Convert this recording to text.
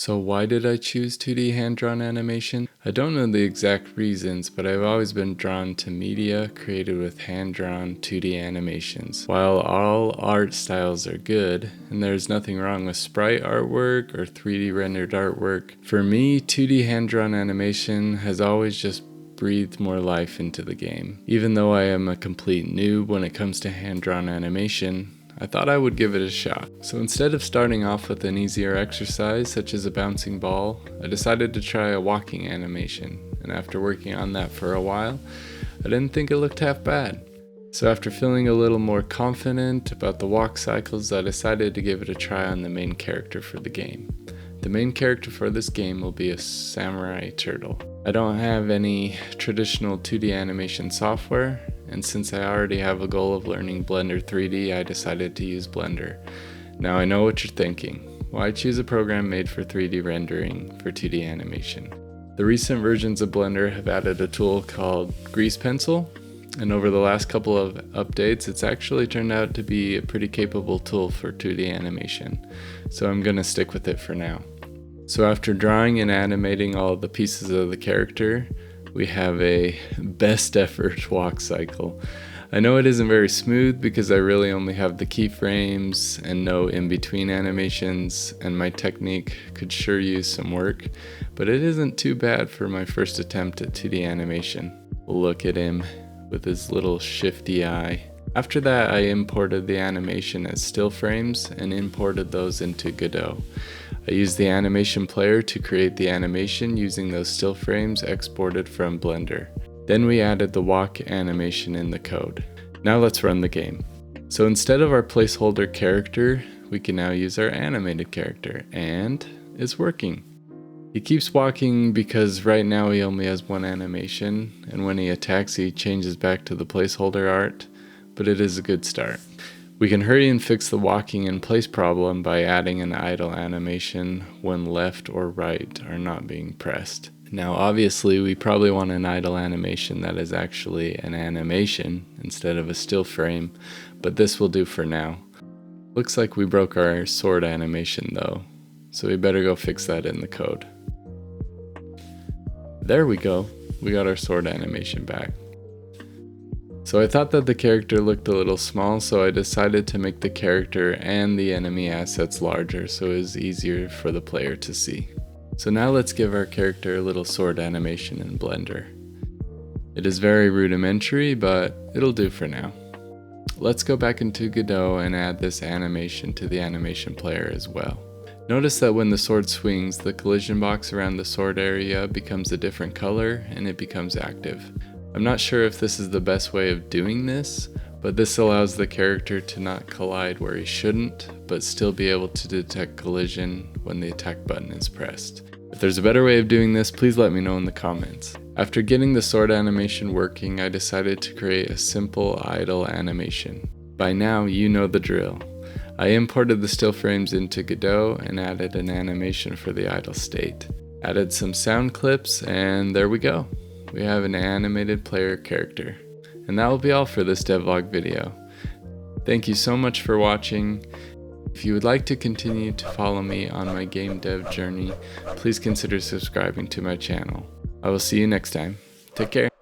So why did I choose 2D hand-drawn animation? I don't know the exact reasons, but I've always been drawn to media created with hand-drawn 2D animations. While all art styles are good, and there's nothing wrong with sprite artwork or 3D rendered artwork, for me, 2D hand-drawn animation has always just breathed more life into the game. Even though I am a complete noob when it comes to hand-drawn animation, I thought I would give it a shot. So instead of starting off with an easier exercise such as a bouncing ball, I decided to try a walking animation, and after working on that for a while, I didn't think it looked half bad. So after feeling a little more confident about the walk cycles, I decided to give it a try on the main character for the game. The main character for this game will be a samurai turtle. I don't have any traditional 2D animation software, and since I already have a goal of learning Blender 3D, I decided to use Blender. Now I know what you're thinking. Why choose a program made for 3D rendering for 2D animation? The recent versions of Blender have added a tool called Grease Pencil, and over the last couple of updates, it's actually turned out to be a pretty capable tool for 2D animation. So I'm gonna stick with it for now. So after drawing and animating all of the pieces of the character, we have a best effort walk cycle. I know it isn't very smooth because I really only have the keyframes and no in-between animations, and my technique could sure use some work, but it isn't too bad for my first attempt at 2D animation. Look at him with his little shifty eye. After that, I imported the animation as still frames and imported those into Godot. I used the animation player to create the animation using those still frames exported from Blender. Then we added the walk animation in the code. Now let's run the game. So instead of our placeholder character, we can now use our animated character, and it's working. He keeps walking because right now he only has one animation, and when he attacks he changes back to the placeholder art, but it is a good start. We can hurry and fix the walking in place problem by adding an idle animation when left or right are not being pressed. Now obviously we probably want an idle animation that is actually an animation instead of a still frame, but this will do for now. Looks like we broke our sword animation though, so we better go fix that in the code. There we go, we got our sword animation back. So I thought that the character looked a little small, so I decided to make the character and the enemy assets larger so it was easier for the player to see. So now let's give our character a little sword animation in Blender. It is very rudimentary, but it'll do for now. Let's go back into Godot and add this animation to the animation player as well. Notice that when the sword swings, the collision box around the sword area becomes a different color and it becomes active. I'm not sure if this is the best way of doing this, but this allows the character to not collide where he shouldn't, but still be able to detect collision when the attack button is pressed. If there's a better way of doing this, please let me know in the comments. After getting the sword animation working, I decided to create a simple idle animation. By now, you know the drill. I imported the still frames into Godot and added an animation for the idle state. Added some sound clips, and there we go. We have an animated player character. And that will be all for this devlog video. Thank you so much for watching. If you would like to continue to follow me on my game dev journey, please consider subscribing to my channel. I will see you next time. Take care.